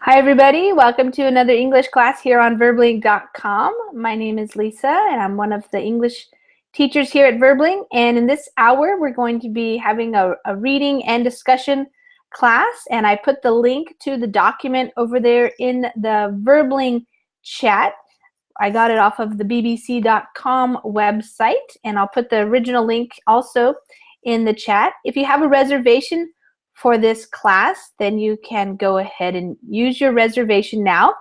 Hi everybody, welcome to another English class here on Verbling.com. My name is Lisa and I'm one of the English teachers here at Verbling, and in this hour we're going to be having a reading and discussion class, and I put the link to the document over there in the Verbling chat. I got it off of the bbc.com website, and I'll put the original link also in the chat. If you have a reservation for this class, then you can go ahead and use your reservation now.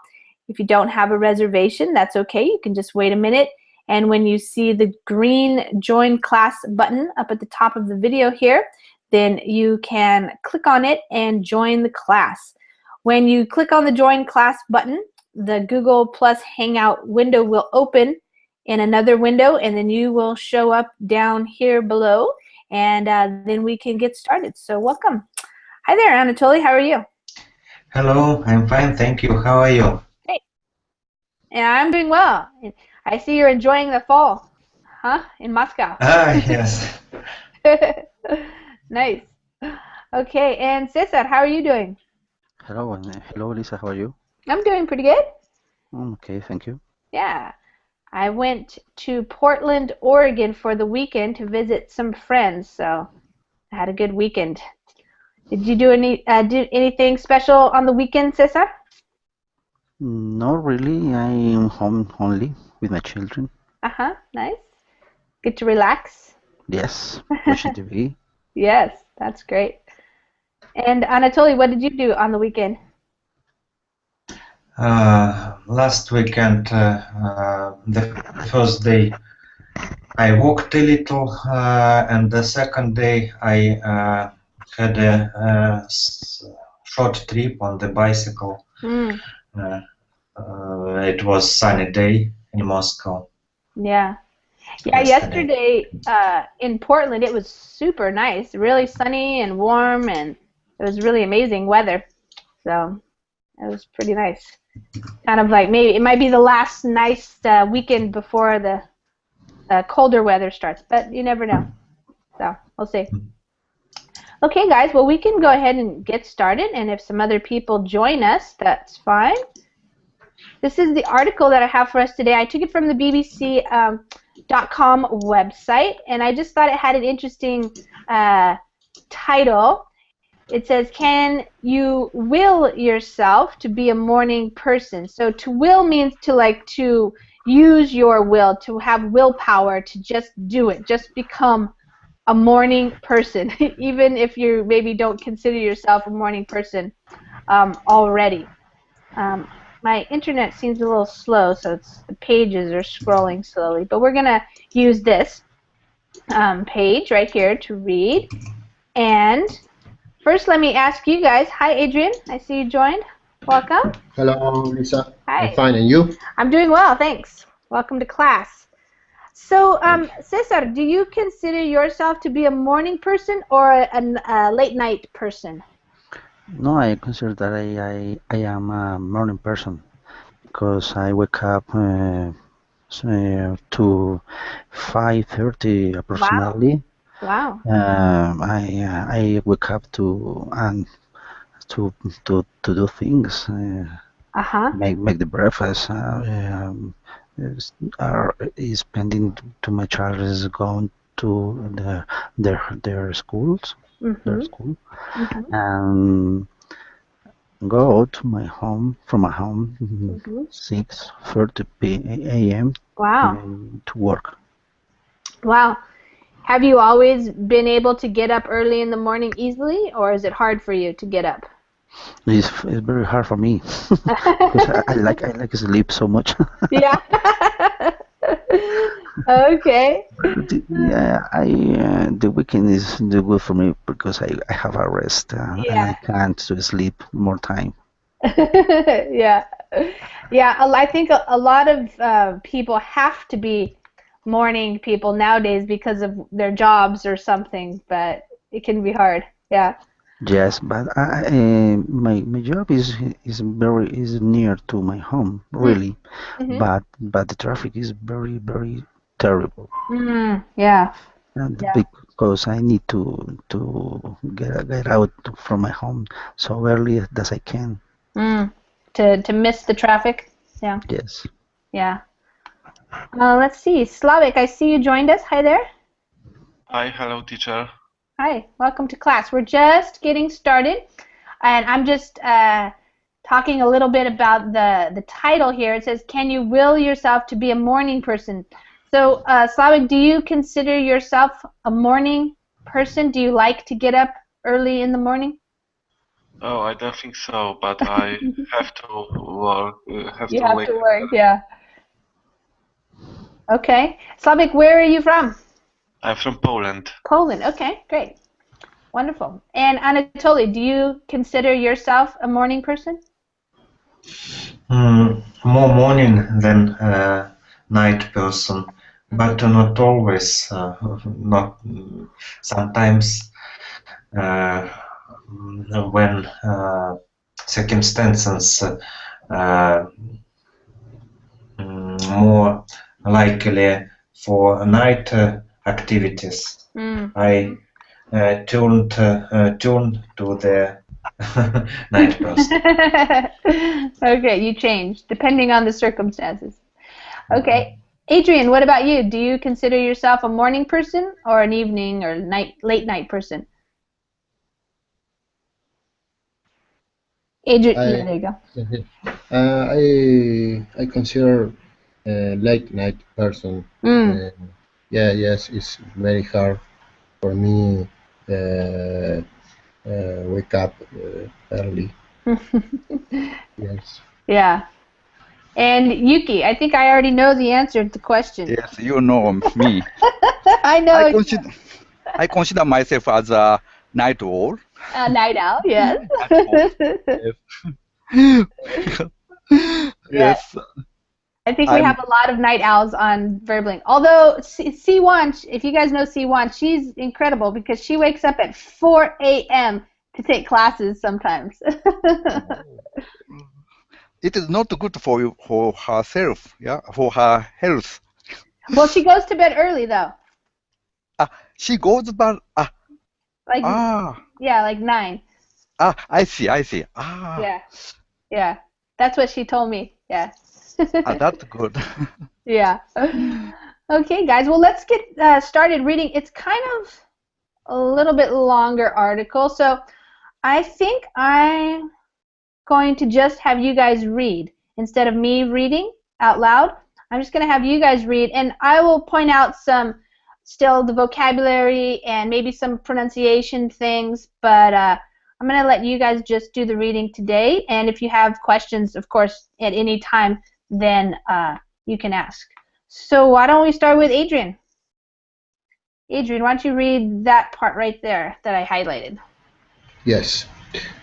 If you don't have a reservation, that's okay. You can just wait a minute, and when you see the green join class button up at the top of the video here, then you can click on it and join the class. When you click on the join class button, the Google Plus Hangout window will open in another window, and then you will show up down here below, and then we can get started. So welcome. Hi there, Anatoly. How are you? Hello, I'm fine, thank you. How are you? Hey. Yeah, I'm doing well. I see you're enjoying the fall, huh? In Moscow. Yes. Nice. Okay, and Cesar, how are you doing? Hello, hello, Lisa. How are you? I'm doing pretty good. Okay, thank you. Yeah. I went to Portland, Oregon for the weekend to visit some friends, so I had a good weekend. Did you do anything special on the weekend, Cesar? Not really. I am home only with my children. Nice. Get to relax. Yes, watching TV. Yes, that's great. And Anatoly, what did you do on the weekend? Last weekend, the first day, I walked a little, and the second day I had a short trip on the bicycle. It was sunny day in Moscow. Yeah. Yeah, yesterday in Portland it was super nice, really sunny and warm, and it was really amazing weather. So it was pretty nice. Kind of like maybe it might be the last nice weekend before the colder weather starts, but you never know. So we'll see. Okay, guys, well, we can go ahead and get started, and if some other people join us, that's fine. This is the article that I have for us today. I took it from the bbc.com website, and I just thought it had an interesting title. It says, "Can you will yourself to be a morning person?" So to will means to use your will, to have willpower, to just do it, just become a morning person, even if you maybe don't consider yourself a morning person already. My internet seems a little slow, so the pages are scrolling slowly, but we're going to use this page right here to read. And first, let me ask you guys. Hi, Adrian. I see you joined. Welcome. Hello, Lisa. Hi. I'm fine, and you? I'm doing well, thanks. Welcome to class. So, Cesar, do you consider yourself to be a morning person or a late night person? No, I consider that I am a morning person because I wake up to 5:30 approximately. Wow. I wake up to do things. Make the breakfast. Is spending to my child is going to their schools, their school, and go out to my home from my home 6:30 a.m. Wow. To work. Wow. Have you always been able to get up early in the morning easily, or is it hard for you to get up? It's very hard for me because I like to sleep so much. Yeah. Okay. Yeah, the weekend is good for me because I have a rest and I can't sleep more time. Yeah. I think a lot of people have to be morning people nowadays because of their jobs or something, but it can be hard. Yeah. Yes, but my job is near to my home, really, but the traffic is very terrible. Yeah. And because I need to get out from my home so early as I can. to miss the traffic. Yeah. Yes. Yeah. Let's see. Slavik, I see you joined us. Hi there. Hi, hello, teacher. Hi. Welcome to class. We're just getting started, and I'm just talking a little bit about the title here. It says, "Can you will yourself to be a morning person?" So, Slavik, do you consider yourself a morning person? Do you like to get up early in the morning? Oh, I don't think so, but I have to work, have You to have wake to up work, early. yeah. Okay. Slavik, where are you from? I'm from Poland. Poland. Okay, great. Wonderful. And Anatoly, do you consider yourself a morning person? More morning than night person, but not always. Not sometimes when circumstances more likely for night activities. I tune to the night person. Okay, you change depending on the circumstances. Okay. Adrian, what about you? Do you consider yourself a morning person or an evening or late night person? Adrian, yeah, there you go. I consider a late night person. Yes, it's very hard for me wake up early. Yes. Yeah. And Yuki, I think I already know the answer to the question. Yes, you know me. I know. I consider myself as a night owl. A night owl, yes. Yes. I think we have a lot of night owls on Verbling. Although C1, if you guys know C1, she's incredible because she wakes up at 4 a.m. to take classes sometimes. It is not good for herself, yeah, for her health. Well, she goes to bed early though. She goes back. Yeah, like 9. I see. Yeah. That's what she told me. Yeah. That's good. Yeah. Okay, guys. Well, let's get started reading. It's kind of a little bit longer article, so I think I'm going to just have you guys read instead of me reading out loud. I'm just going to have you guys read, and I will point out still the vocabulary and maybe some pronunciation things, but I'm going to let you guys just do the reading today, and if you have questions, of course, at any time, then you can ask. So why don't we start with Adrian? Adrian, why don't you read that part right there that I highlighted? Yes.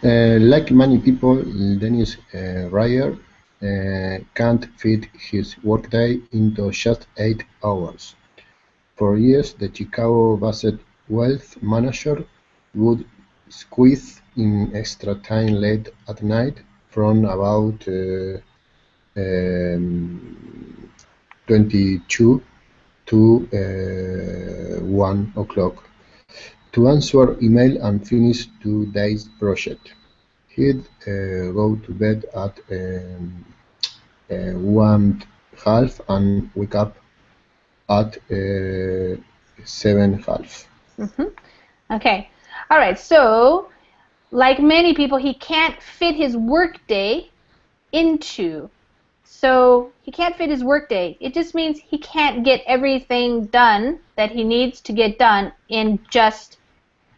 Like many people, Dennis Ryer can't fit his workday into just 8 hours. For years, the Chicago-based wealth manager would squeeze in extra time late at night from about 22 to 1 o'clock to answer email and finish 2 days project. He'd go to bed at 1:30 and wake up at 7:30. Okay. All right. So, like many people, he can't fit his workday into. So he can't fit his workday. It just means he can't get everything done that he needs to get done in just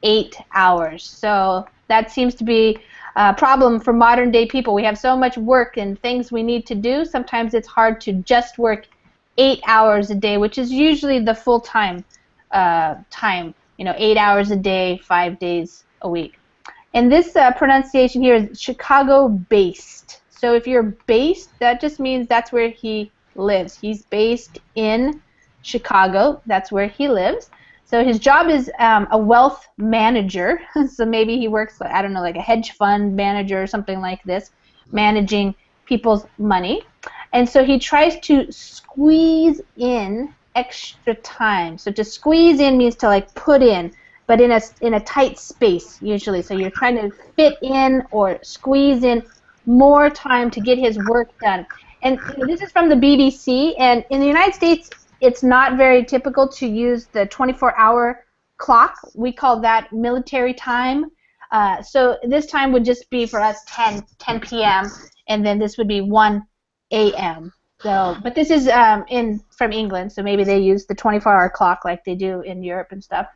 8 hours. So that seems to be a problem for modern day people. We have so much work and things we need to do. Sometimes it's hard to just work 8 hours a day, which is usually the full-time time. 8 hours a day, 5 days a week. And this pronunciation here is Chicago-based. So if you're based, that just means that's where he lives. He's based in Chicago. That's where he lives. So his job is a wealth manager. So maybe he works, I don't know, like a hedge fund manager or something like this, managing people's money. And so he tries to squeeze in extra time. So to squeeze in means to like put in, but in a tight space usually. So you're trying to fit in or squeeze in more time to get his work done. And this is from the BBC, and in the United States, it's not very typical to use the 24-hour clock. We call that military time. So this time would just be for us 10 p.m., and then this would be 1 a.m. So, but this is from England, so maybe they use the 24-hour clock like they do in Europe and stuff.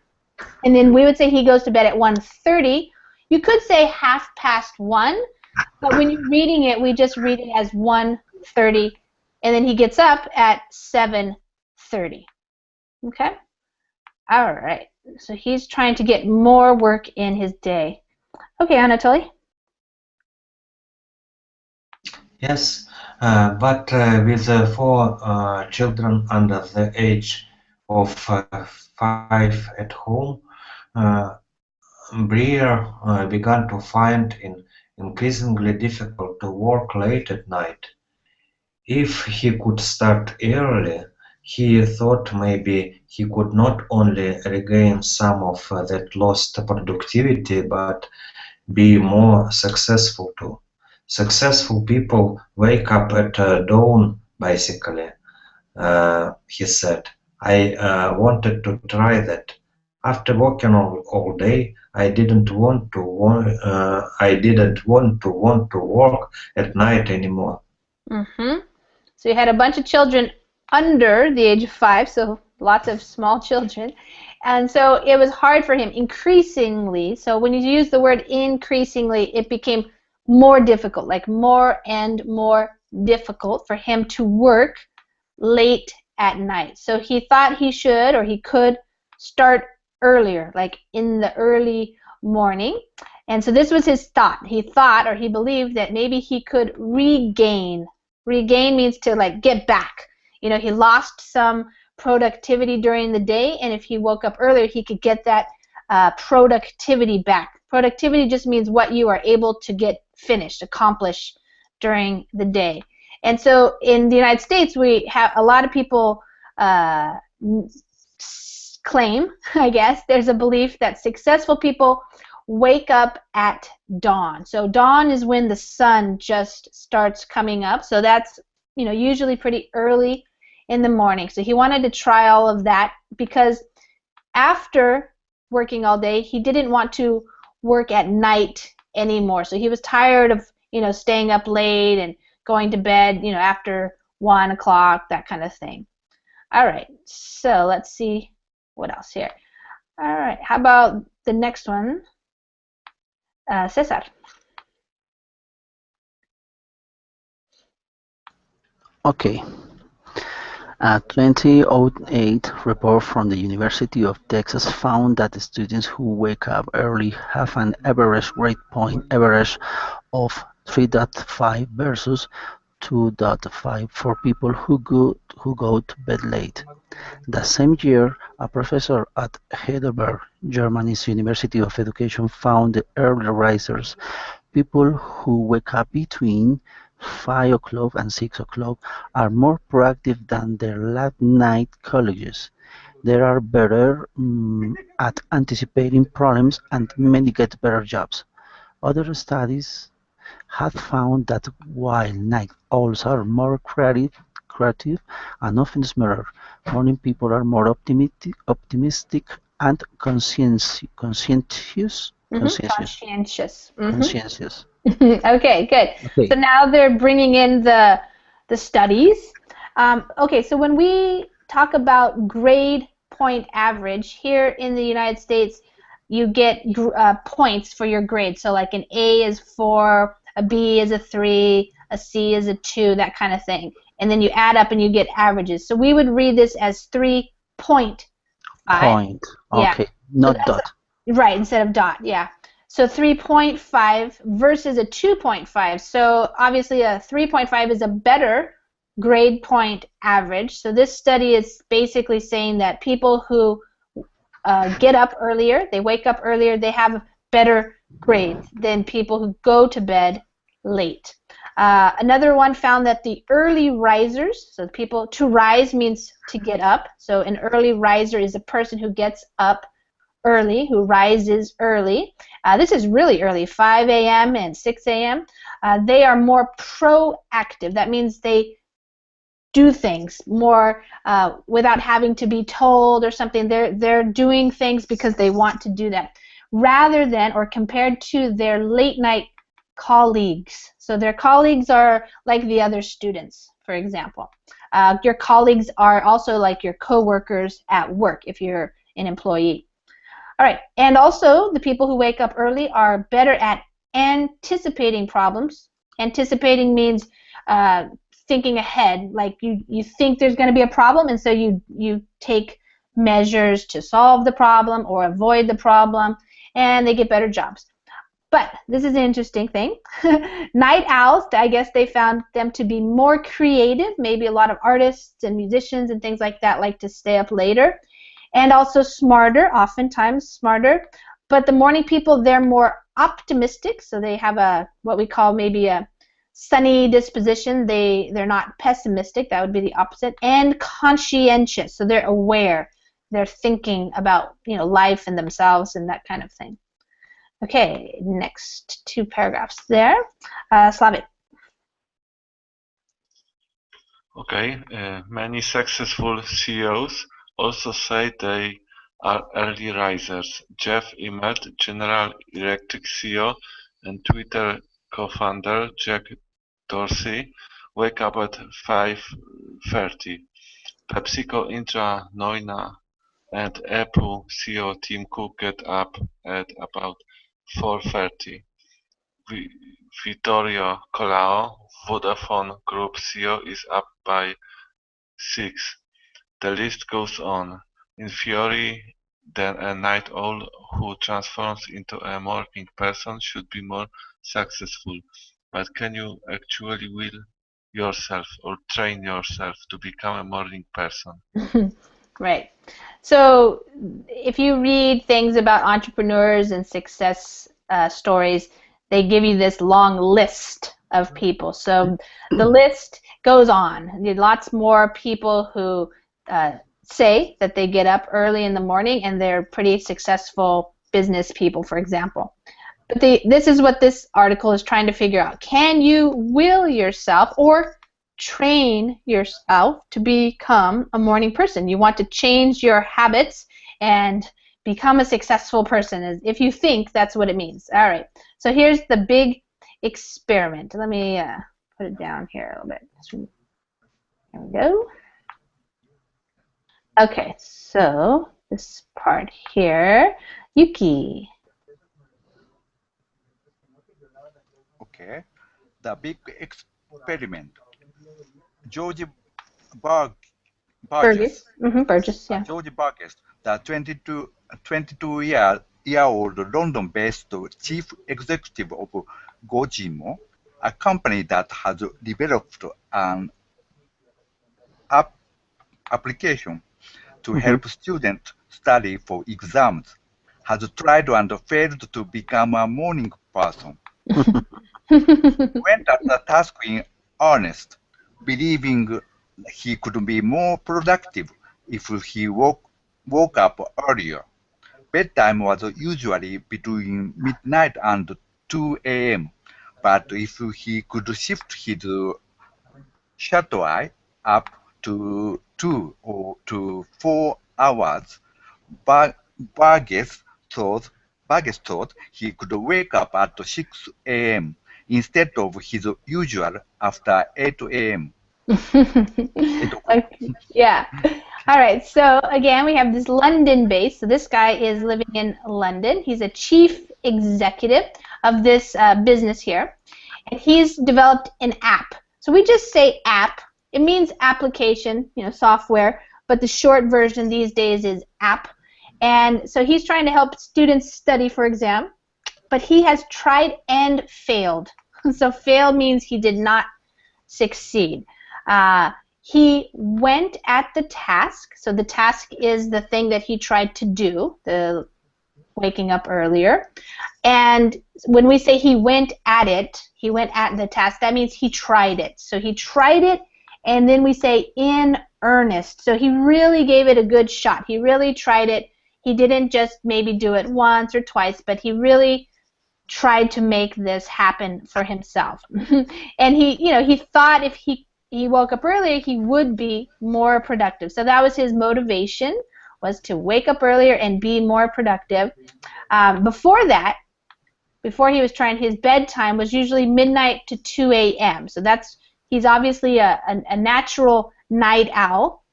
And then we would say he goes to bed at 1:30. You could say 1:30, but when you're reading it, we just read it as 1:30, and then he gets up at 7:30. Okay? All right. So he's trying to get more work in his day. Okay, Anatoly? Yes, but with 4 children under the age of 5 at home, Breer began to find it increasingly difficult to work late at night. If he could start early, he thought maybe he could not only regain some of that lost productivity, but be more successful too. Successful people wake up at dawn, basically, he said. I wanted to try that. After working all day, I didn't want to want to work at night anymore. Mm-hmm. So you had a bunch of children under the age of 5, so lots of small children. And so it was hard for him increasingly. So when you use the word increasingly, it became more difficult, like more and more difficult for him to work late at night. So he thought he should or he could start earlier, like in the early morning. And so this was his thought. He thought or he believed that maybe he could regain. Regain means to like get back. You know, he lost some productivity during the day, and if he woke up earlier, he could get that productivity back. Productivity just means what you are able to get finished, accomplish during the day. And so in the United States, we have a lot of people claim, I guess, there's a belief that successful people wake up at dawn. So dawn is when the sun just starts coming up. So that's, you know, usually pretty early in the morning. So he wanted to try all of that because after working all day, he didn't want to work at night anymore. So he was tired of, you know, staying up late and going to bed, you know, after 1 o'clock, that kind of thing. All right, so let's see what else here. All right, how about the next one? Cesar. Okay. A 2008 report from the University of Texas found that the students who wake up early have an average grade point average of 3.5 versus 2.5 for people who go to bed late. The same year, a professor at Heidelberg, Germany's University of Education, found the early risers, people who wake up between 5 o'clock and 6 o'clock, are more proactive than their late-night colleagues. They are better at anticipating problems and many get better jobs. Other studies have found that while night owls are more creative and often smarter, morning people are more optimistic and conscientious. Conscientious. Conscientious. Okay, good. Okay. So now they're bringing in the studies. Okay, so when we talk about grade point average, here in the United States, you get points for your grade. So like an A is 4, a B is a 3, a C is a 2, that kind of thing. And then you add up and you get averages. So we would read this as 3.5. Point. Okay. Yeah. Not So dot. Right, instead of dot, yeah. So 3.5 versus a 2.5. So obviously a 3.5 is a better grade point average. So this study is basically saying that people who get up earlier, they wake up earlier, they have better grades than people who go to bed late. Another one found that the early risers, so to rise means to get up. So an early riser is a person who gets up early, who rises early, this is really early, 5 a.m. and 6 a.m., they are more proactive. That means they do things more without having to be told or something. They're doing things because they want to do that, rather than or compared to their late night colleagues. So their colleagues are like the other students, for example. Your colleagues are also like your coworkers at work if you're an employee. All right, and also the people who wake up early are better at anticipating problems. Anticipating means thinking ahead, like you think there's going to be a problem, and so you take measures to solve the problem or avoid the problem, and they get better jobs. But this is an interesting thing. Night owls, I guess they found them to be more creative. Maybe a lot of artists and musicians and things like that like to stay up later. And also smarter, oftentimes smarter. But the morning people, they're more optimistic, so they have a what we call maybe a sunny disposition. They're not pessimistic, that would be the opposite. And conscientious, so they're aware. They're thinking about, you know, life and themselves and that kind of thing. Okay, next 2 paragraphs there. Slavik. Okay, many successful CEOs also say they are early risers. Jeff Immelt, General Electric CEO and Twitter co-founder Jack Dorsey, wake up at 5:30. PepsiCo Indra Noina and Apple CEO Tim Cook get up at about 4:30. Vittorio Colao, Vodafone Group CEO, is up by 6. The list goes on. In theory, then a night owl who transforms into a morning person should be more successful. But can you actually will yourself or train yourself to become a morning person? Right. So if you read things about entrepreneurs and success stories, they give you this long list of people. So the list goes on. There are lots more people who say that they get up early in the morning and they're pretty successful business people, for example. But this is what this article is trying to figure out. Can you will yourself or train yourself to become a morning person? You want to change your habits and become a successful person, if you think that's what it means. All right, so here's the big experiment. Let me put it down here a little bit. There we go. Okay, so this part here, Yuki. Okay, the big experiment. George Burgess. Burgess, yeah. George Burgess, the 22-year-old London-based chief executive of Gojimo, a company that has developed an application to help students study for exams, has tried and failed to become a morning person. Went at the task in earnest, believing he could be more productive if he woke up earlier. Bedtime was usually between midnight and 2 a.m., but if he could shift his shut eye up to 2 or to 4 hours, Burgess thought he could wake up at 6 a.m. instead of his usual after 8 a.m. Okay. Yeah. All right. So again, we have this London base. So this guy is living in London. He's a chief executive of this business here, and he's developed an app. So we just say app. It means application, you know, software, but the short version these days is app. And so he's trying to help students study for exam, but he has tried and failed. So failed means he did not succeed. He went at the task. So the task is the thing that he tried to do, the waking up earlier. And when we say he went at it, he went at the task, that means he tried it. So he tried it, and then we say in earnest. So he really gave it a good shot. He really tried it He didn't just maybe do it once or twice, but he really tried to make this happen for himself. And he thought if he woke up earlier, he would be more productive. So that was his motivation, was to wake up earlier and be more productive. Before that, before he was trying, his bedtime was usually midnight to 2 a.m. So he's obviously a natural night owl.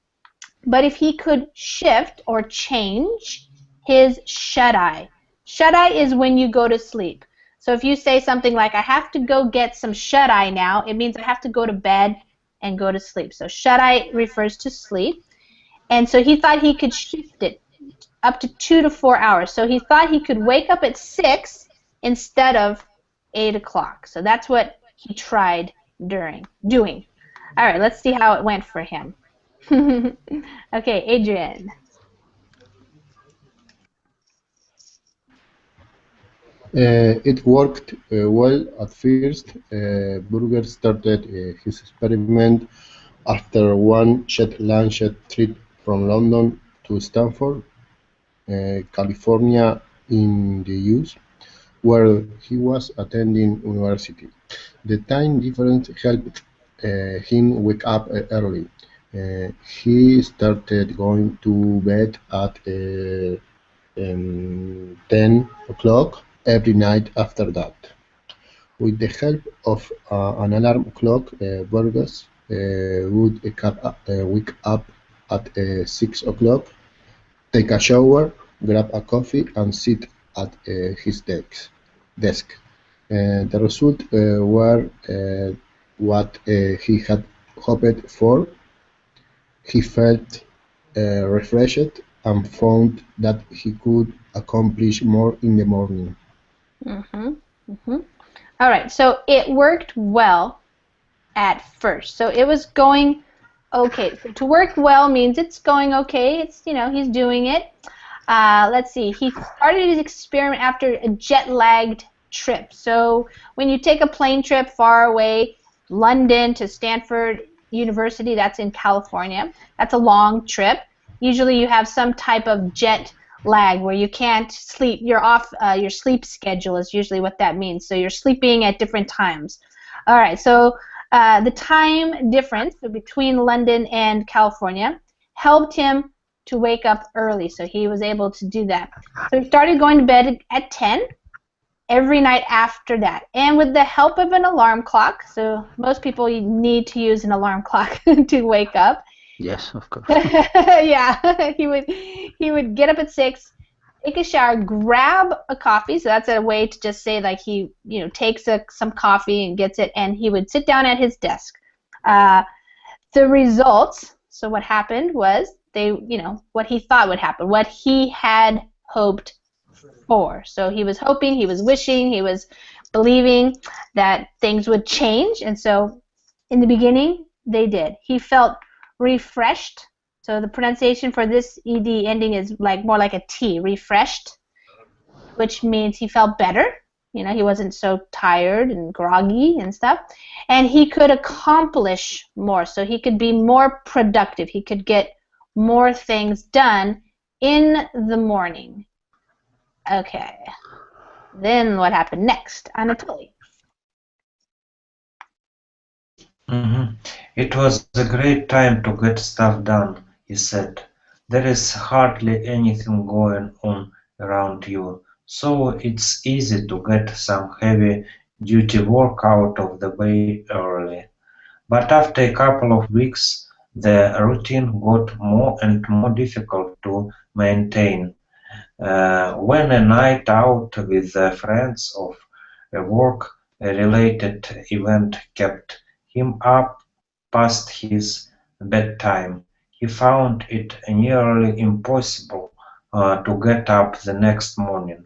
But if he could shift or change his shut-eye. Shut-eye is when you go to sleep. So if you say something like, I have to go get some shut-eye now, it means I have to go to bed and go to sleep. So shut-eye refers to sleep. And so he thought he could shift it up to 2 to 4 hours. So he thought he could wake up at 6 instead of 8 o'clock. So that's what he tried doing. All right, let's see how it went for him. Okay, Adrian. It worked well at first. Burger started his experiment after one jet-launched trip from London to Stanford, California in the US, where he was attending university. The time difference helped him wake up early. He started going to bed at 10 o'clock every night after that. With the help of an alarm clock, Burgess would wake up at 6 o'clock, take a shower, grab a coffee, and sit at his desk. The result were what he had hoped for. He felt refreshed and found that he could accomplish more in the morning. All right, so it worked well at first. So it was going okay. So to work well means it's going okay. It's, he's doing it. Let's see. He started his experiment after a jet-lagged trip. So when you take a plane trip far away, London to Stanford University, that's in California, that's a long trip. Usually you have some type of jet lag where you can't sleep. You're off your sleep schedule is usually what that means. So you're sleeping at different times. All right, so the time difference between London and California helped him to wake up early, so he was able to do that. So he started going to bed at 10 every night after that, and with the help of an alarm clock. So most people need to use an alarm clock to wake up. Yes, of course. Yeah, he would get up at 6, take a shower, grab a coffee. So that's a way to just say like he takes some coffee and gets it, and he would sit down at his desk. The results. So what happened was what he thought would happen, what he had hoped for. So he was hoping, he was wishing, he was believing that things would change, and so in the beginning they did. He felt refreshed. So the pronunciation for this ed ending is more like a T, refreshed, which means he felt better. He wasn't so tired and groggy and stuff, and he could accomplish more. So he could be more productive. He could get more things done in the morning. Okay. Then what happened next? Anatoly. It was a great time to get stuff done, he said. There is hardly anything going on around you, so it's easy to get some heavy-duty work out of the way early. But after a couple of weeks, the routine got more and more difficult to maintain. When a night out with friends of a work-related event kept him up past his bedtime, he found it nearly impossible to get up the next morning.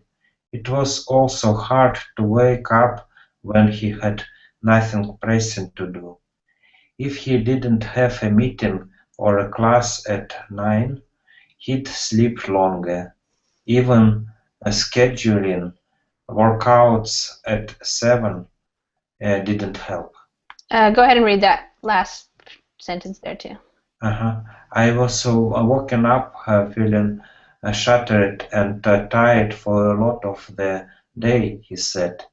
It was also hard to wake up when he had nothing pressing to do. If he didn't have a meeting or a class at 9, he'd sleep longer. Even scheduling workouts at 7 didn't help. Go ahead and read that last sentence there too. I was waking up feeling shattered and tired for a lot of the day, he said.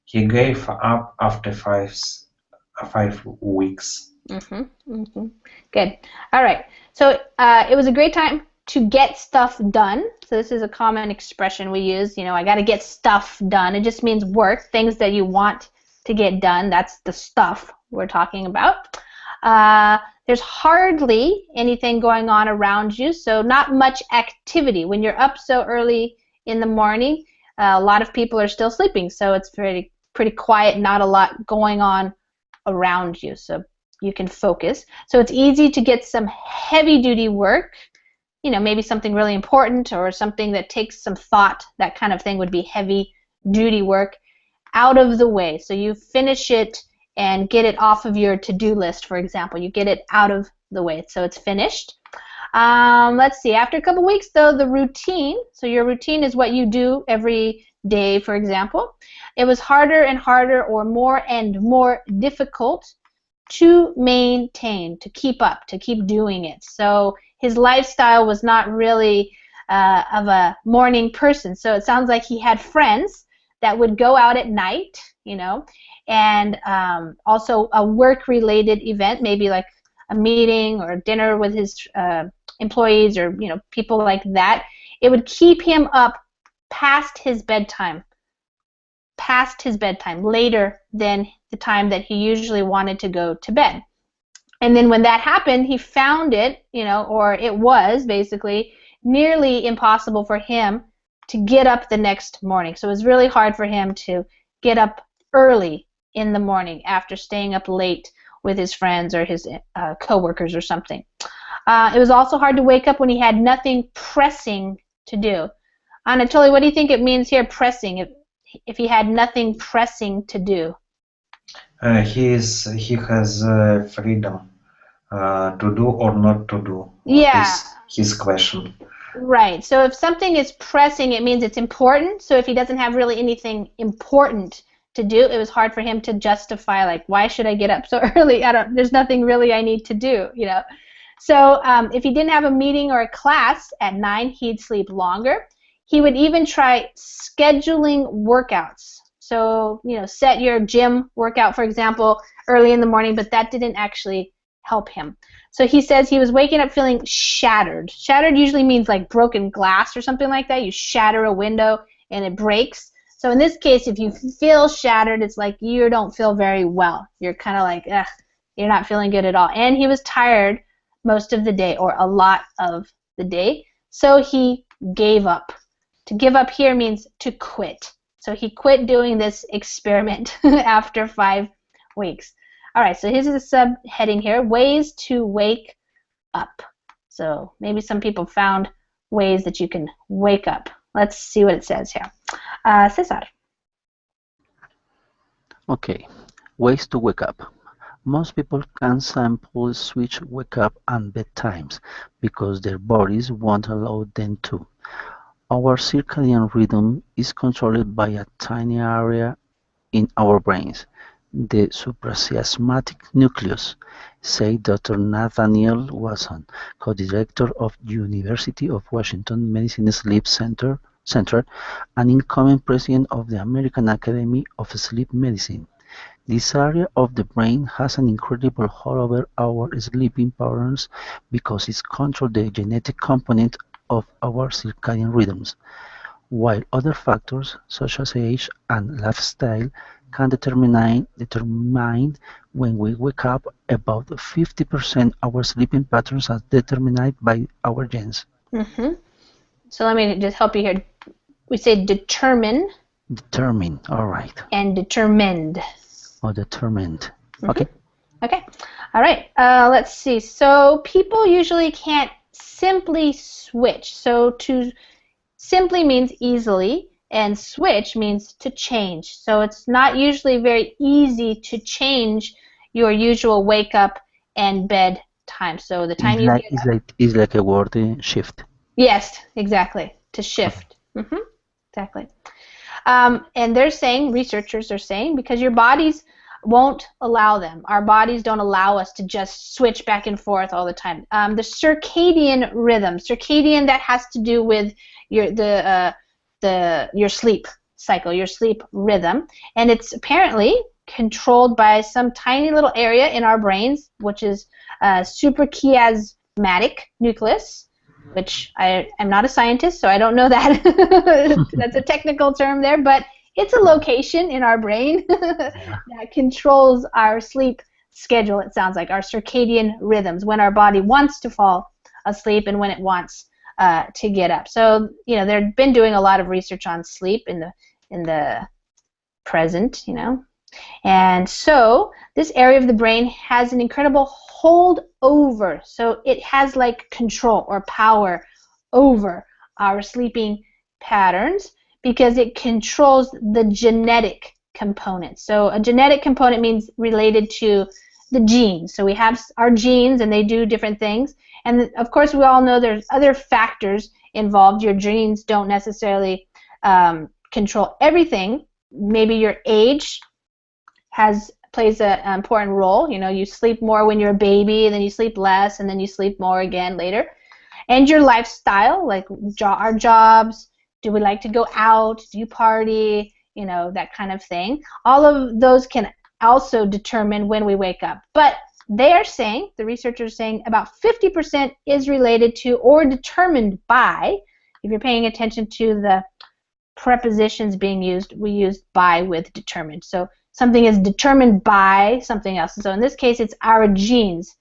He gave up after 5 weeks. Good. All right. So it was a great time to get stuff done. So this is a common expression we use. You know, I got to get stuff done. It just means work, things that you want to get done. That's the stuff we're talking about. There's hardly anything going on around you, so not much activity. When you're up so early in the morning, a lot of people are still sleeping, so it's pretty quiet, not a lot going on around you, so you can focus. So it's easy to get some heavy-duty work, you know, maybe something really important or something that takes some thought. That kind of thing would be heavy-duty work, out of the way. So you finish it and get it off of your to-do list, for example. You get it out of the way, so it's finished. Let's see, after a couple weeks, though, the routine, so your routine is what you do every day, for example. It was harder and harder, or more and more difficult to maintain, to keep up, to keep doing it. So his lifestyle was not really of a morning person. So it sounds like he had friends that would go out at night, you know, and also a work-related event, maybe like a meeting or dinner with his employees, or, you know, people like that. It would keep him up past his bedtime, later than the time that he usually wanted to go to bed. And then when that happened, he found it, you know, or it was basically nearly impossible for him to get up the next morning. So it was really hard for him to get up early in the morning after staying up late with his friends or his coworkers or something. It was also hard to wake up when he had nothing pressing to do. Anatoly, what do you think it means here, pressing, if he had nothing pressing to do? He has freedom to do or not to do. Yeah. Is his question. Right. So if something is pressing, it means it's important. So if he doesn't have really anything important to do, it was hard for him to justify, like, why should I get up so early? There's nothing really I need to do, you know. So if he didn't have a meeting or a class at 9, he'd sleep longer. He would even try scheduling workouts. So, you know, set your gym workout, for example, early in the morning, but that didn't actually help him. So he says he was waking up feeling shattered. Shattered usually means like broken glass or something like that. You shatter a window and it breaks. So in this case, if you feel shattered, it's like you don't feel very well. You're kind of like, ugh, you're not feeling good at all. And he was tired most of the day, or a lot of the day. So he gave up. To give up here means to quit. So he quit doing this experiment after 5 weeks. All right, so here's the subheading here, ways to wake up. So maybe some people found ways that you can wake up. Let's see what it says here. Cesar. Okay, ways to wake up. Most people can simply switch wake up and bedtimes because their bodies won't allow them to. Our circadian rhythm is controlled by a tiny area in our brains, the suprachiasmatic nucleus, said Dr. Nathaniel Wasson, co-director of University of Washington Medicine Sleep Center and incoming president of the American Academy of Sleep Medicine. This area of the brain has an incredible hold over our sleeping patterns because it controls the genetic component of our circadian rhythms, while other factors such as age and lifestyle can determine when we wake up. About 50% our sleeping patterns are determined by our genes. So let me just help you here. We say determine. Determine, all right. And determined. Or determined. Okay. Okay. All right. Let's see. So people usually can't simply switch. So to simply means easily, and switch means to change. So it's not usually very easy to change your usual wake up and bed time. So the time it's like a word shift. Yes, exactly. To shift. Exactly. And they're saying, researchers are saying, because your body's won't allow them. Our bodies don't allow us to just switch back and forth all the time. The circadian rhythm, circadian, that has to do with your sleep cycle, your sleep rhythm, and it's apparently controlled by some tiny little area in our brains, which is suprachiasmatic nucleus, which I am not a scientist, so I don't know that. That's a technical term there, but it's a location in our brain that controls our sleep schedule, it sounds like, our circadian rhythms, when our body wants to fall asleep and when it wants to get up. So, you know, they've been doing a lot of research on sleep in the present, you know. And so this area of the brain has an incredible hold over. So it has like control or power over our sleeping patterns because it controls the genetic component. So a genetic component means related to the genes. So we have our genes and they do different things. And of course we all know there's other factors involved. Your genes don't necessarily control everything. Maybe your age plays an important role. You know, you sleep more when you're a baby, and then you sleep less, and then you sleep more again later. And your lifestyle, like our jobs, do we like to go out, do you party, you know, that kind of thing. All of those can also determine when we wake up. But they are saying, the researchers are saying, about 50% is related to or determined by, if you're paying attention to the prepositions being used, we use by with determined. So something is determined by something else. So in this case, it's our genes.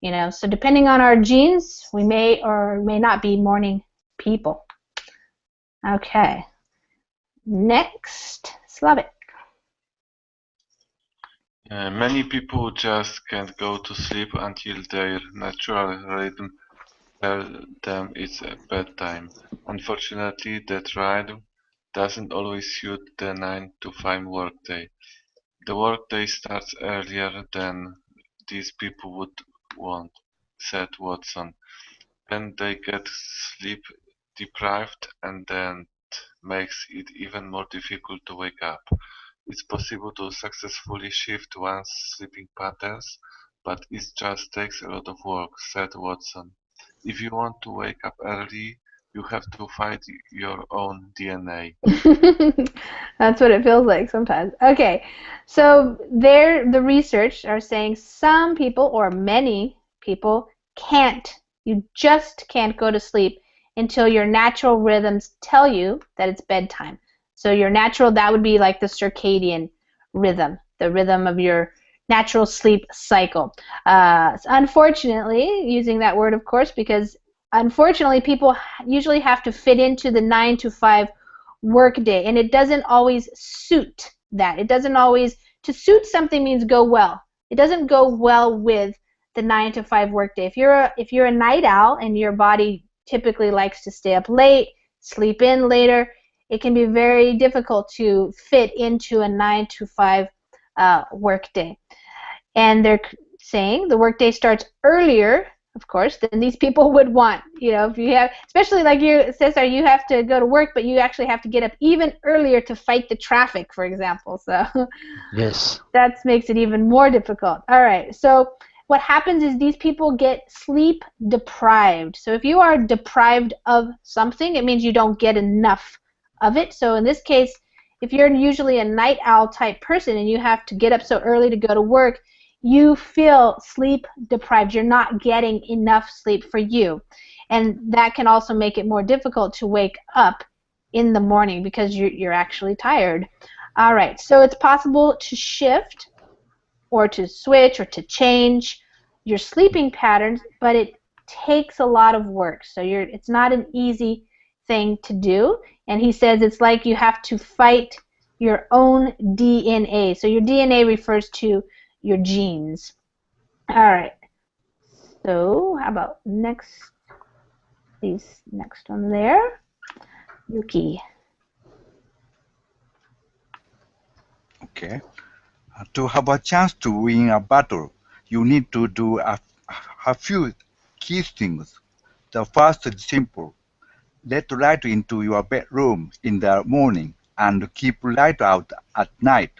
You know, so depending on our genes, we may or may not be morning people. Okay. Next, Slavic. Many people just can't go to sleep until their natural rhythm tells them it's bedtime. Unfortunately, that rhythm doesn't always suit the 9 to 5 workday. The workday starts earlier than these people would want, said Watson. Then they get sleep deprived, and that makes it even more difficult to wake up. It's possible to successfully shift one's sleeping patterns, but it just takes a lot of work, said Watson. If you want to wake up early, you have to fight your own DNA. That's what it feels like sometimes. Okay, so the research are saying some people or many people you just can't go to sleep until your natural rhythms tell you that it's bedtime. So your natural, that would be like the circadian rhythm, the rhythm of your natural sleep cycle. Unfortunately, using that word, of course, because unfortunately people usually have to fit into the 9 to 5 workday, and it doesn't always suit that. It doesn't always, to suit something means go well. It doesn't go well with the 9 to 5 workday. If you're a night owl and your body typically likes to stay up late, sleep in later, it can be very difficult to fit into a 9 to 5 workday. And they're saying the workday starts earlier, of course, than these people would want. You know, if you have, especially like you, Cesar, you have to go to work, but you actually have to get up even earlier to fight the traffic, for example. So yes, that makes it even more difficult. All right, so what happens is these people get sleep deprived. So if you are deprived of something, it means you don't get enough of it. So in this case, if you're usually a night owl type person and you have to get up so early to go to work, you feel sleep deprived. You're not getting enough sleep for you. And that can also make it more difficult to wake up in the morning because you're actually tired. All right, so it's possible to shift or to switch or to change your sleeping patterns, but it takes a lot of work. So it's not an easy thing to do. And he says it's like you have to fight your own DNA. So your DNA refers to your genes. All right. So how about next? Please, next one there. Yuki. Okay. To have a chance to win a battle, you need to do a few key things. The first is simple. Let light into your bedroom in the morning and keep light out at night.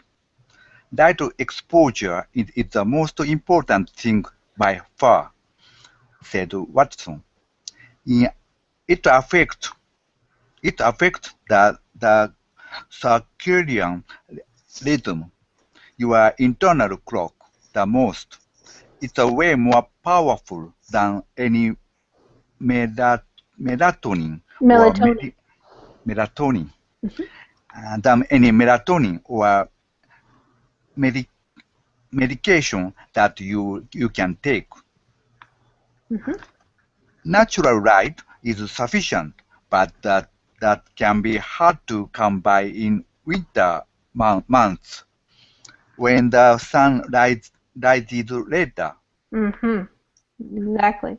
light exposure is the most important thing by far, said Watson. It affects the circadian rhythm, your internal clock, the most. It's a way more powerful than any melatonin or melatonin, than any melatonin or medication that you can take. Natural light is sufficient, but that can be hard to come by in winter months when the sun rises later. Exactly.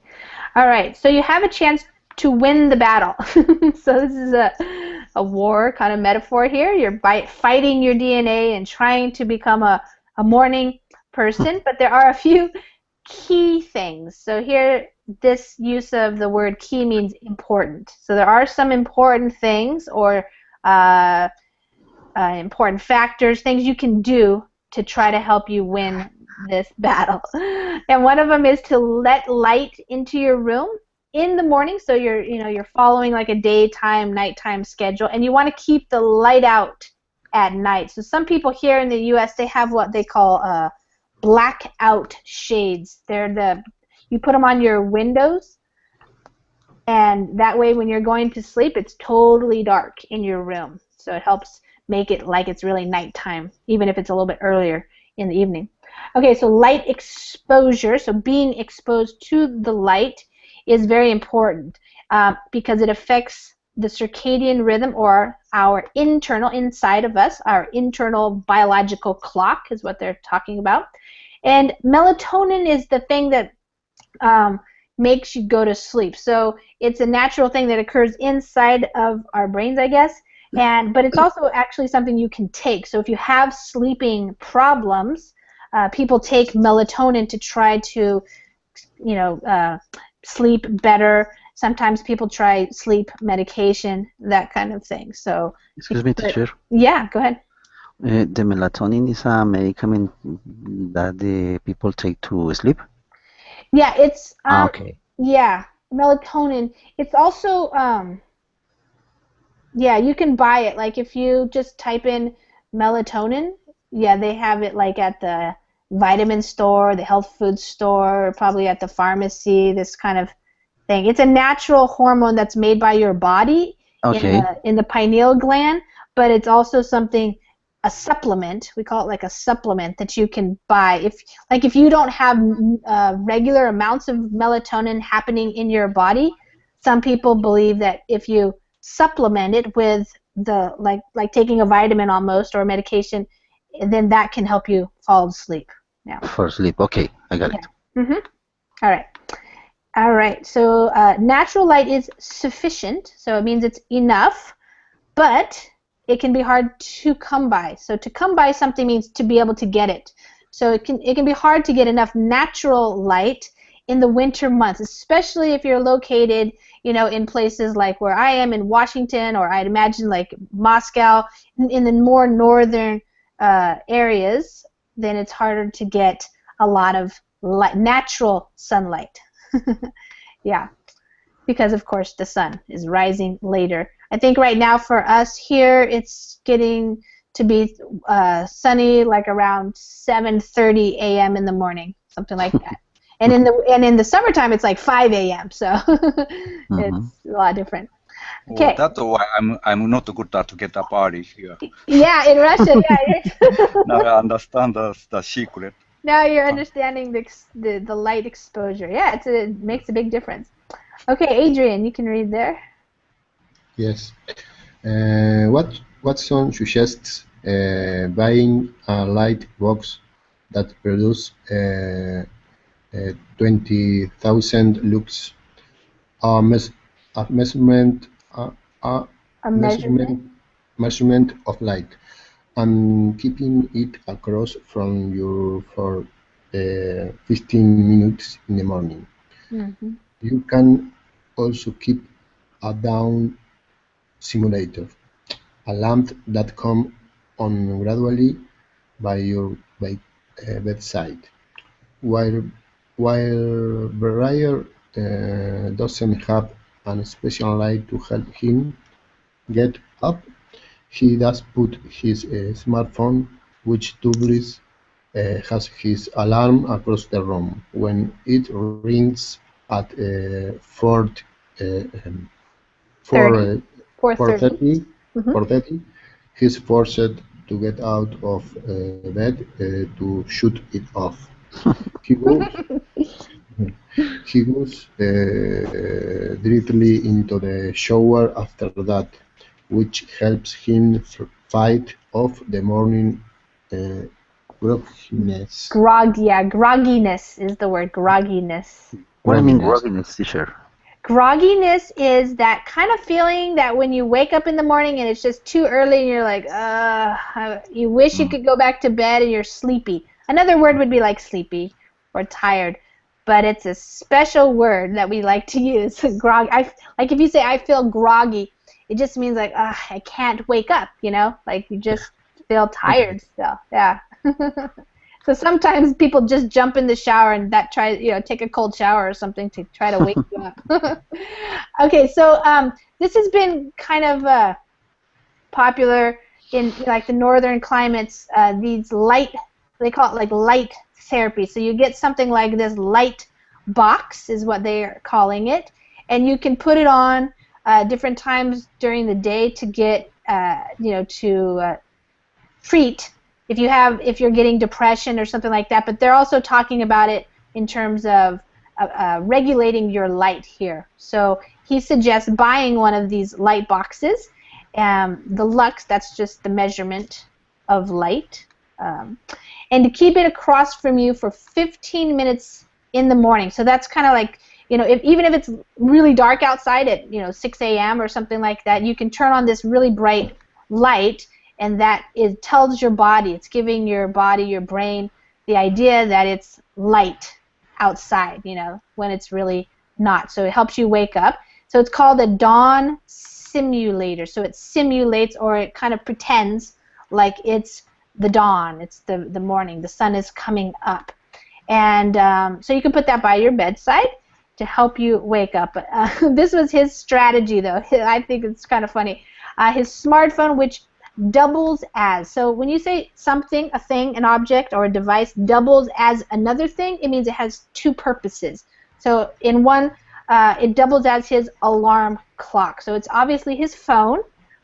All right, so you have a chance to win the battle. So this is a war kind of metaphor here. You're fighting your DNA and trying to become a morning person, but there are a few key things. So here, this use of the word key means important. So there are some important things or important factors, things you can do to try to help you win this battle. And one of them is to let light into your room in the morning. So you're following like a daytime, nighttime schedule, and you want to keep the light out at night. So some people here in the U.S., they have what they call blackout shades. You put them on your windows, and that way when you're going to sleep, it's totally dark in your room. So it helps make it like it's really nighttime, even if it's a little bit earlier in the evening. Okay, so light exposure, so being exposed to the light is very important because it affects the circadian rhythm, or our internal, inside of us, our internal biological clock is what they're talking about. And melatonin is the thing that makes you go to sleep. So it's a natural thing that occurs inside of our brains, I guess. But it's also actually something you can take. So if you have sleeping problems, people take melatonin to try to, sleep better. Sometimes people try sleep medication, that kind of thing. So. Excuse me, teacher. Yeah, go ahead. The melatonin is a medicament that the people take to sleep? Yeah, it's okay. Yeah, melatonin. It's also yeah, you can buy it. Like if you just type in melatonin, yeah, they have it like at the vitamin store, the health food store, probably at the pharmacy, this kind of thing. It's a natural hormone that's made by your body in the pineal gland, but it's also something, a supplement, we call it like a supplement that you can buy. If you don't have regular amounts of melatonin happening in your body, some people believe that if you supplement it with the like taking a vitamin almost or a medication, then that can help you fall asleep. Now. For sleep, okay, I got it. All right. So natural light is sufficient, so it means it's enough, but it can be hard to come by. So to come by something means to be able to get it. So it can be hard to get enough natural light in the winter months, especially if you're located, in places like where I am in Washington, or I'd imagine like Moscow, in the more northern areas. Then it's harder to get a lot of natural sunlight. Yeah, because of course the sun is rising later. I think right now for us here it's getting to be sunny like around 7:30 a.m. in the morning, something like that. And in the summertime it's like 5 a.m. So it's a lot different. Okay. Oh, that's why I'm not good at to get up early here. Yeah, in Russia, yeah. Now I understand the secret. Now you're understanding the light exposure. Yeah, it makes a big difference. Okay, Adrian, you can read there. Yes. Watson suggests buying a light box that produces 20,000 lux, a measurement of light, and keeping it across from you for 15 minutes in the morning. Mm-hmm. You can also keep a dawn simulator, a lamp that comes on gradually by your bedside. While Briar doesn't have a special light to help him get up, he does put his smartphone, which doubly has his alarm across the room. When it rings at 4:30, he's forced to get out of bed to shut it off. He goes, he goes directly into the shower after that, which helps him fight off the morning grogginess. Grogginess is the word, grogginess. What do you mean grogginess, teacher? Grogginess is that kind of feeling that when you wake up in the morning and it's just too early and you're like, you wish you could go back to bed and you're sleepy. Another word would be like sleepy or tired, but it's a special word that we like to use. Like if you say, I feel groggy, it just means like, I can't wake up, you know? Like you just feel tired still, yeah. So sometimes people just jump in the shower and take a cold shower or something to try to wake you up. Okay, so this has been kind of popular in like the northern climates. These they call it like light therapy. So you get something like this light box is what they are calling it, and you can put it on different times during the day to get to treat if you're getting depression or something like that. But they're also talking about it in terms of regulating your light here. So he suggests buying one of these light boxes. The lux, that's just the measurement of light. And to keep it across from you for 15 minutes in the morning. So that's kind of like, even if it's really dark outside at 6 a.m. or something like that, you can turn on this really bright light, and that tells your body, it's giving your body, your brain, the idea that it's light outside, when it's really not. So it helps you wake up. So it's called a dawn simulator. So it simulates, or it kind of pretends like it's the dawn, it's the morning, the sun is coming up. And so you can put that by your bedside to help you wake up. This was his strategy, though. I think it's kind of funny. His smartphone, which doubles as. So when you say something, a thing, an object, or a device doubles as another thing, it means it has two purposes. So in one, it doubles as his alarm clock. So it's obviously his phone,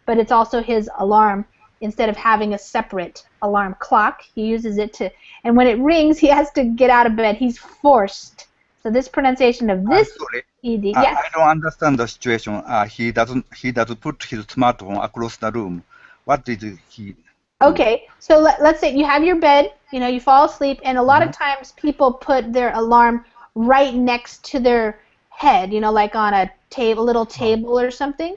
but it's also his alarm. Instead of having a separate alarm clock, he uses it to, and when it rings, he has to get out of bed. He's forced. So this pronunciation of this ED, yes? I don't understand the situation. He doesn't put his smartphone across the room. What did he do? Okay, so let's say you have your bed, you fall asleep, and a lot of times people put their alarm right next to their head, like on a little table or something.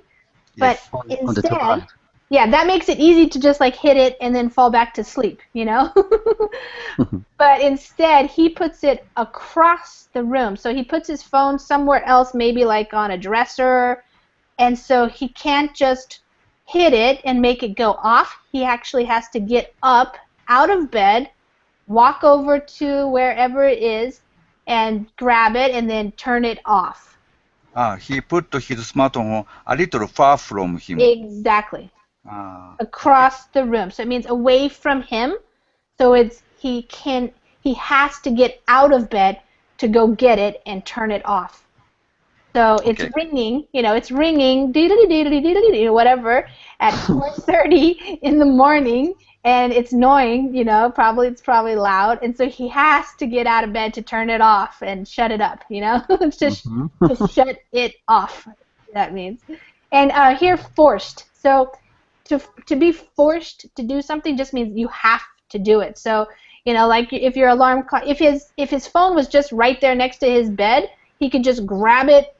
Yes. But instead, yeah, that makes it easy to just like hit it and then fall back to sleep, But instead, he puts it across the room. So he puts his phone somewhere else, maybe like on a dresser, and so he can't just hit it and make it go off. He actually has to get up out of bed, walk over to wherever it is, and grab it and then turn it off. He put his smartphone a little far from him. Exactly. Across the room. So it means away from him. So he has to get out of bed to go get it and turn it off. So it's ringing, it's ringing, whatever, at 4:30 in the morning, and it's annoying, it's probably loud, and so he has to get out of bed to turn it off and shut it up, to shut it off, that means. And here, forced. So to be forced to do something just means you have to do it. So, like if your alarm clock, if his phone was just right there next to his bed, he could just grab it,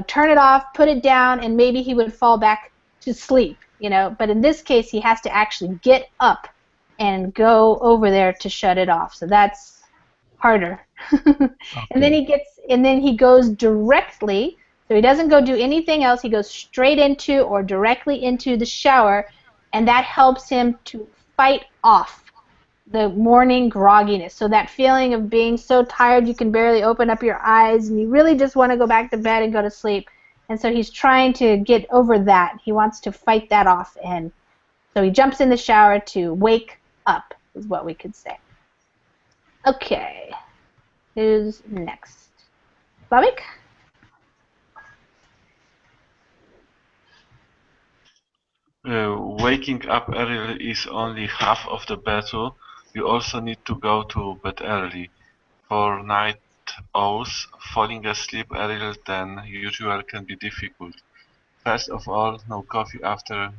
turn it off, put it down, and maybe he would fall back to sleep, But in this case, he has to actually get up and go over there to shut it off. So that's harder. And then he goes directly, so he doesn't go do anything else, he goes straight into or directly into the shower, and that helps him to fight off the morning grogginess. So that feeling of being so tired you can barely open up your eyes and you really just want to go back to bed and go to sleep. And so he's trying to get over that. He wants to fight that off. And so he jumps in the shower to wake up, is what we could say. Okay. Who's next? Slavik? Waking up early is only half of the battle. You also need to go to bed early. For night owls, falling asleep earlier than usual can be difficult. First of all, no coffee after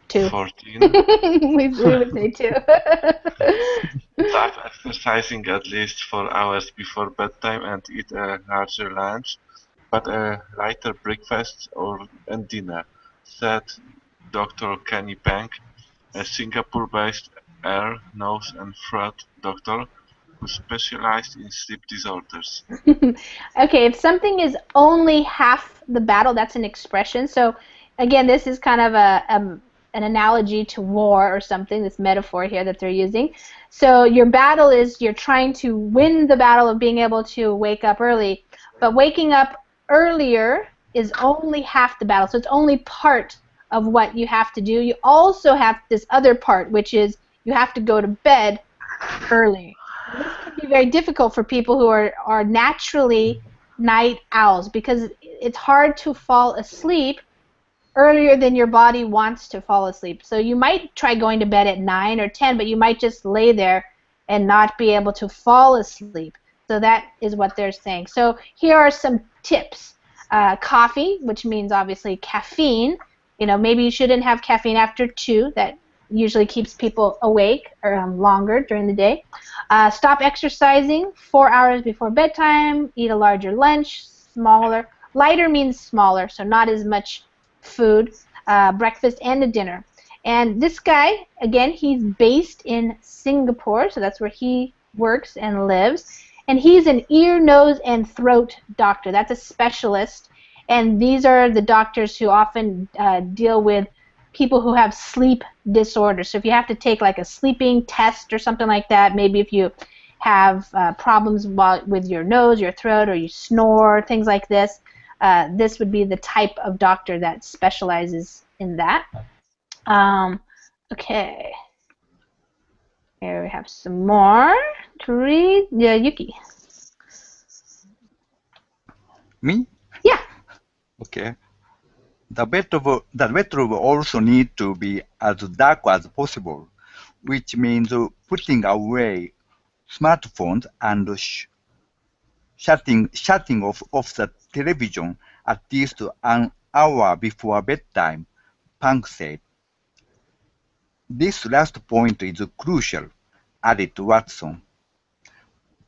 14. we would say 2. Start exercising at least 4 hours before bedtime and eat a larger lunch, but a lighter breakfast and dinner, said Dr. Kenny Peng, a Singapore-based ear, nose and throat doctor who specialized in sleep disorders. Okay, if something is only half the battle, that's an expression. So again, this is kind of an analogy to war or something, this metaphor here that they're using. So your battle is you're trying to win the battle of being able to wake up early, but waking up earlier is only half the battle. So it's only part of what you have to do. You also have this other part, which is you have to go to bed early. This can be very difficult for people who are naturally night owls because it's hard to fall asleep earlier than your body wants to fall asleep. So you might try going to bed at 9 or 10, but you might just lay there and not be able to fall asleep. So that is what they're saying. So here are some tips. Coffee, which means obviously caffeine. You know, maybe you shouldn't have caffeine after 2. That usually keeps people awake or longer during the day. Stop exercising 4 hours before bedtime. Eat a larger lunch, smaller. Lighter means smaller, so not as much food, breakfast and a dinner. And this guy, again, he's based in Singapore, so that's where he works and lives. And he's an ear, nose, and throat doctor. That's a specialist. And these are the doctors who often deal with people who have sleep disorders. So if you have to take like a sleeping test or something like that, maybe if you have problems with your nose, your throat, or you snore, things like this, this would be the type of doctor that specializes in that. Okay. Here we have some more to read. Yeah, Yuki. Me? Yeah. Okay. The bedroom also need to be as dark as possible, which means putting away smartphones and shutting off the television at least an hour before bedtime, Pang said. This last point is crucial, added Watson.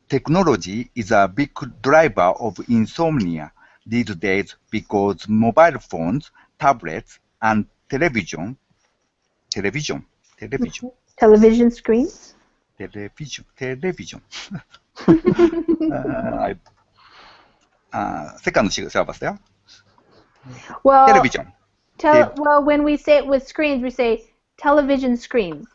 Technology is a big driver of insomnia these days because mobile phones, tablets, and television Television screens. television セカンドシラバスだよ。 Well, television. well, when we say it with screens, we say television screens.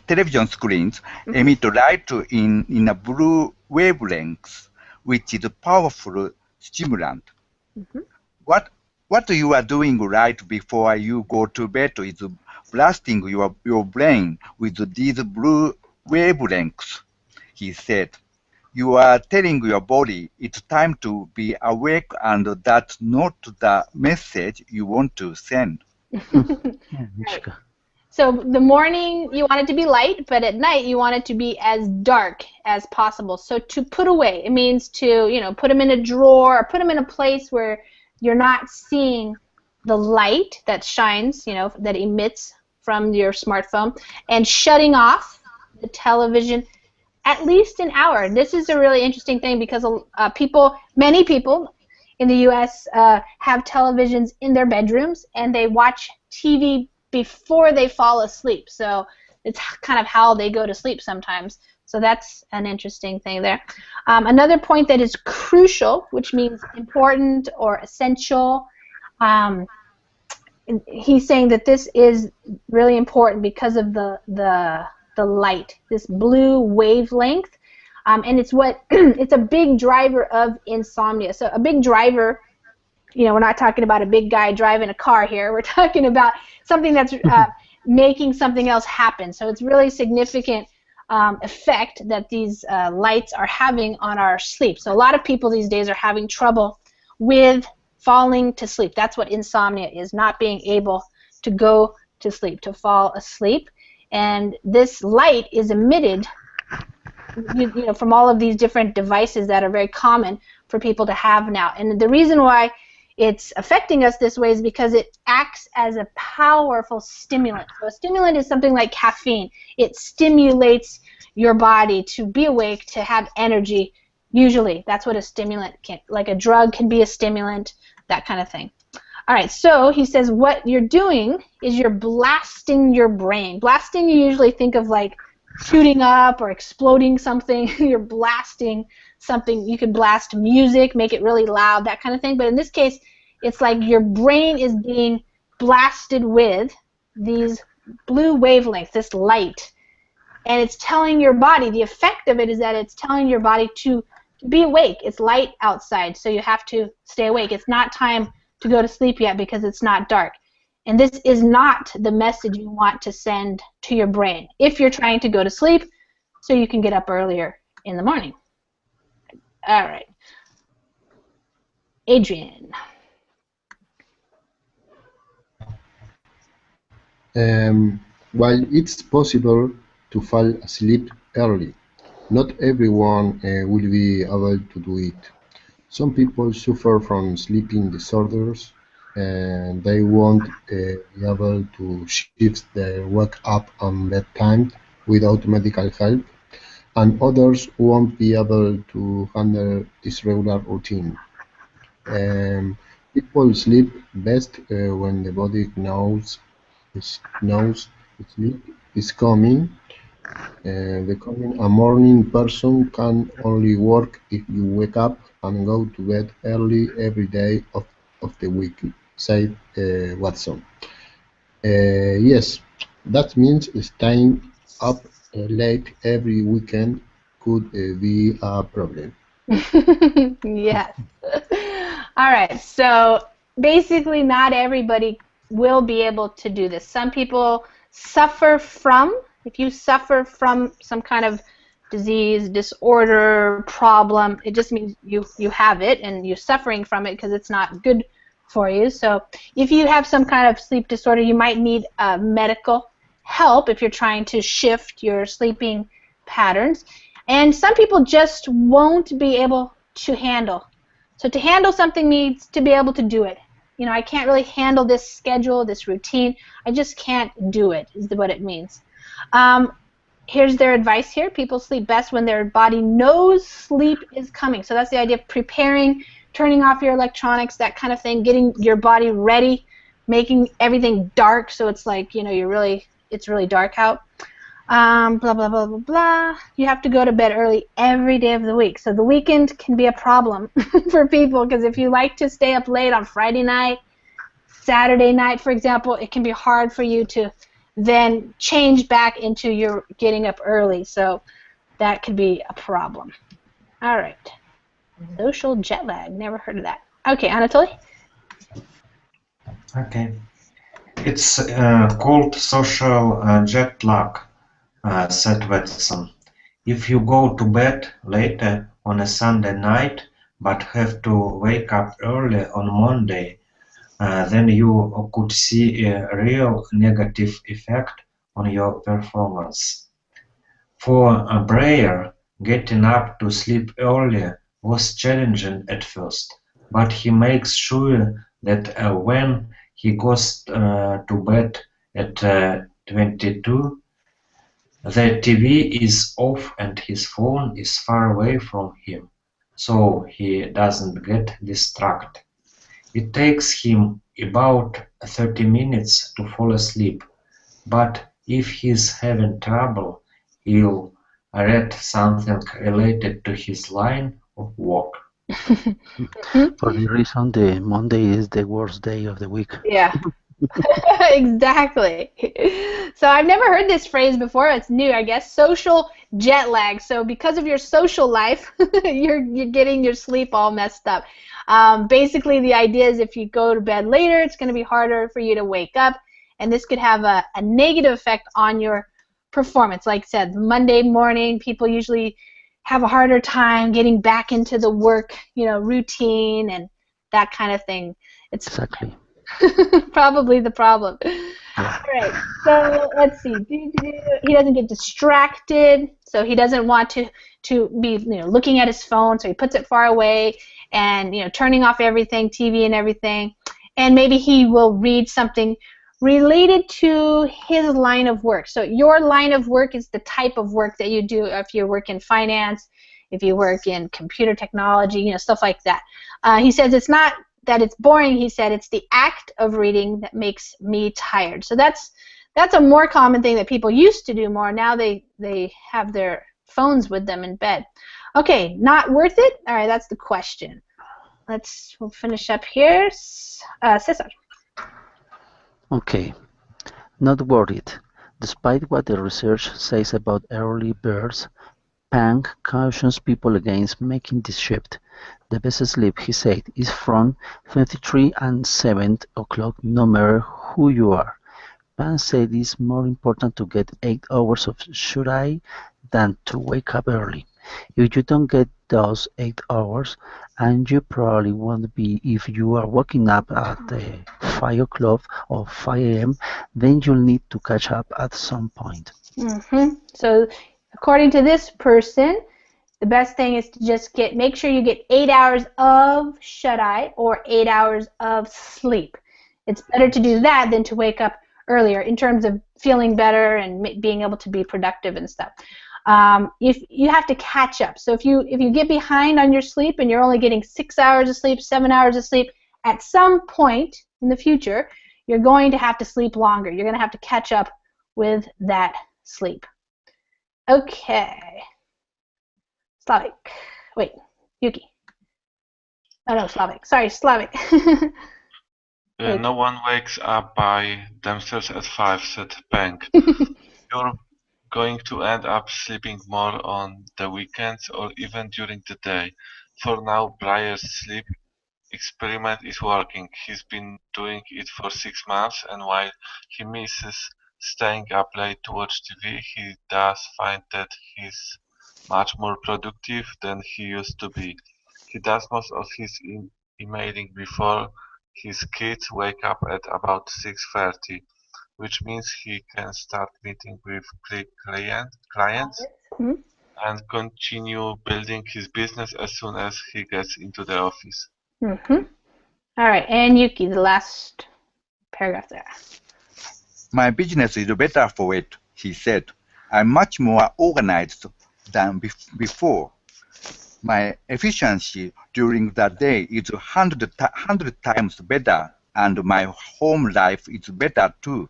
Television screens emit light in a blue wavelength, which is a powerful stimulant. What you are doing right before you go to bed is blasting your brain with these blue wavelengths, he said. You are telling your body it's time to be awake, and that's not the message you want to send. Right. So the morning you want it to be light, but at night you want it to be as dark as possible. So to put away, it means to, you know, put them in a drawer or put them in a place where you're not seeing the light that shines, you know, that emits from your smartphone, and shutting off the television at least an hour. This is a really interesting thing because many people in the U.S. Have televisions in their bedrooms and they watch TV before they fall asleep. So it's kind of how they go to sleep sometimes. So that's an interesting thing there. Another point that is crucial, which means important or essential, he's saying that this is really important because of the the light, this blue wavelength, and it's what it's a big driver of insomnia. So a big driver, you know, we're not talking about a big guy driving a car here. We're talking about something that's making something else happen. So it's really significant effect that these lights are having on our sleep. So a lot of people these days are having trouble with falling to sleep. That's what insomnia is, not being able to go to sleep, to fall asleep. And this light is emitted you know, from all of these different devices that are very common for people to have now. And the reason why it's affecting us this way is because it acts as a powerful stimulant. So a stimulant is something like caffeine. It stimulates your body to be awake, to have energy. Usually, that's what a stimulant can, like a drug can be a stimulant, that kind of thing. All right, so he says what you're doing is you're blasting your brain. Blasting, you usually think of like shooting up or exploding something. You're blasting something. You could blast music, make it really loud, that kind of thing. But in this case, it's like your brain is being blasted with these blue wavelengths, this light. And it's telling your body, the effect of it is that it's telling your body to be awake. It's light outside, so you have to stay awake. It's not time to go to sleep yet because it's not dark. And this is not the message you want to send to your brain if you're trying to go to sleep so you can get up earlier in the morning. All right. Adrian. While it's possible to fall asleep early, not everyone will be able to do it. Some people suffer from sleeping disorders, and they won't be able to shift their wake up and bedtime without medical help, and others won't be able to handle this regular routine. People sleep best when the body knows sleep is coming. Becoming a morning person can only work if you wake up and go to bed early every day of the week, said Watson. Yes, that means staying up late every weekend could be a problem. Yes. All right, so basically not everybody will be able to do this. Some people suffer from, if you suffer from some kind of disease, disorder, problem, it just means you have it and you're suffering from it because it's not good for you. So if you have some kind of sleep disorder, you might need medical help if you're trying to shift your sleeping patterns. And some people just won't be able to handle. So to handle something means to be able to do it. You know, I can't really handle this schedule, this routine. I just can't do it, is what it means. Here's their advice here. People sleep best when their body knows sleep is coming. So that's the idea of preparing, turning off your electronics, that kind of thing, getting your body ready, making everything dark so it's like, you know, it's really dark out. Blah, blah, blah, blah, blah. You have to go to bed early every day of the week. So the weekend can be a problem for people because if you like to stay up late on Friday night, Saturday night, for example, it can be hard for you to then change back into your getting up early. So that could be a problem. All right. Social jet lag. Never heard of that. Okay, Anatoly? Okay. It's called social jet lag, said Watson. If you go to bed later on a Sunday night but have to wake up early on Monday, then you could see a real negative effect on your performance. For Breyer, getting up to sleep early was challenging at first, but he makes sure that when he goes to bed at 22, the TV is off and his phone is far away from him, so he doesn't get distracted. It takes him about 30 minutes to fall asleep, but if he's having trouble, he'll read something related to his line of work. For the reason the Monday is the worst day of the week. Yeah. Exactly. So I've never heard this phrase before. It's new, I guess. Social jet lag. So because of your social life, you're getting your sleep all messed up. Basically, the idea is if you go to bed later, it's going to be harder for you to wake up, and this could have a negative effect on your performance. Like I said, Monday morning, people usually have a harder time getting back into the work, routine and that kind of thing. It's Exactly. probably the problem. All right, so let's see. He doesn't get distracted, so he doesn't want to be looking at his phone, so he puts it far away and turning off everything, TV and everything. And maybe he will read something related to his line of work. So your line of work is the type of work that you do. If you work in finance, if you work in computer technology, stuff like that. He says it's not that it's boring. He said it's the act of reading that makes me tired. So that's a more common thing that people used to do more. Now they have their phones with them in bed. Okay, not worth it? All right, that's the question. We'll finish up here. Cesar. Okay, not worried. Despite what the research says about early birds, Pang cautions people against making this shift. The best sleep, he said, is from 23 and 7 o'clock no matter who you are. Pang said it's more important to get 8 hours of shut-eye than to wake up early. If you don't get those 8 hours, and you probably won't be if you are waking up at 5 o'clock or 5 a.m., then you'll need to catch up at some point. So according to this person, the best thing is to just make sure you get 8 hours of shut-eye or 8 hours of sleep. It's better to do that than to wake up earlier in terms of feeling better and being able to be productive and stuff. If you have to catch up. So if you get behind on your sleep and you're only getting 6 hours of sleep, 7 hours of sleep, at some point in the future, you're going to have to sleep longer. You're going to have to catch up with that sleep. Okay. Slavic. Wait, Yuki. Oh no, Slavic. Sorry, Slavic. No one wakes up by themselves at 5, said Peng. You're going to end up sleeping more on the weekends or even during the day. For now, Breyer's sleep experiment is working. He's been doing it for 6 months, and while he misses staying up late to watch TV, he does find that he's much more productive than he used to be. He does most of his emailing before his kids wake up at about 6:30, which means he can start meeting with clients and continue building his business as soon as he gets into the office. All right, and Yuki, the last paragraph there. My business is better for it, he said. I'm much more organized than before. My efficiency during the day is 100 times better, and my home life is better too.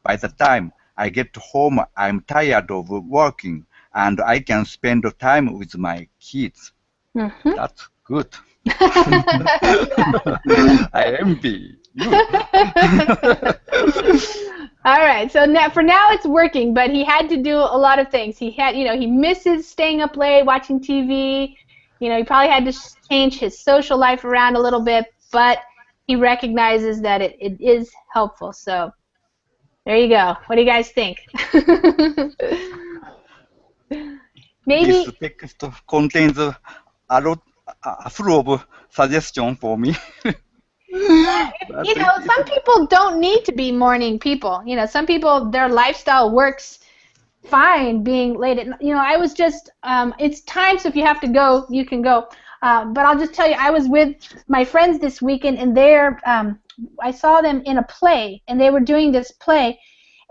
By the time I get home, I'm tired of working, and I can spend time with my kids. That's good. I envy you. All right, so for now it's working, but he had to do a lot of things. He had, he misses staying up late watching TV. He probably had to change his social life around a little bit, but he recognizes that it is helpful. So there you go. What do you guys think? Maybe this text contains a lot, full of suggestions for me. Some people don't need to be morning people. Some people, their lifestyle works fine being late at. I was just. It's time, so if you have to go, you can go. But I'll just tell you, I was with my friends this weekend, and I saw them in a play, and they were doing this play,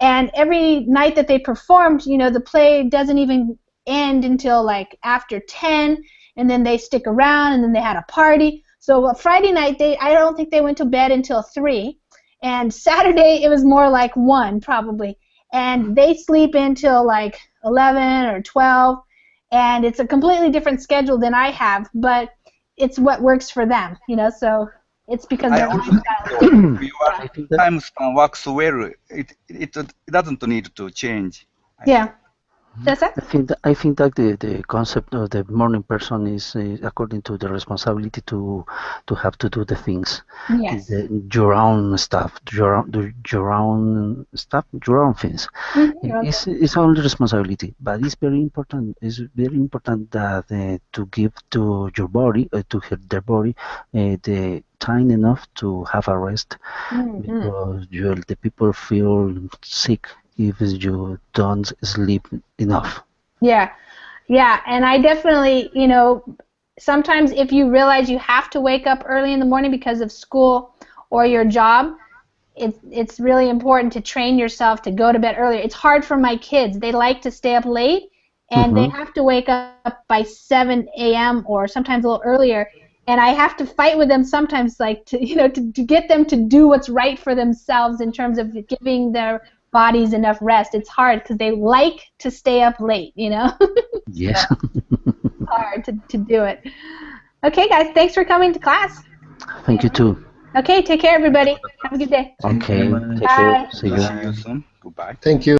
and every night that they performed, the play doesn't even end until like after 10, and then they stick around, and then they had a party. So Friday night, I don't think they went to bed until 3, and Saturday it was more like 1 probably, and they sleep until like 11 or 12, and it's a completely different schedule than I have, but it's what works for them, so It's because I their only lifestyle. think if your I think that time span works well, it doesn't need to change. Yeah. Cesar? I think that the concept of the morning person is according to the responsibility to have to do the things, Yes. your own stuff, your own stuff, your own things. It's only responsibility, but it's very important. It's very important that to give to your body, to help their body, the time enough to have a rest, because the people feel sick if you don't sleep enough. Yeah. Yeah. And I definitely, you know, sometimes if you realize you have to wake up early in the morning because of school or your job, it's really important to train yourself to go to bed earlier. It's hard for my kids. They like to stay up late, and they have to wake up by 7 a.m. or sometimes a little earlier. And I have to fight with them sometimes, like to get them to do what's right for themselves in terms of giving their bodies enough rest. It's hard because they like to stay up late, you know. Yes. It's hard to do it. Okay, guys, thanks for coming to class. Thank you too. Okay, take care, everybody. Have a good day. Okay, Thank you very much. take care. Bye. See you. See you soon. Goodbye. Thank you.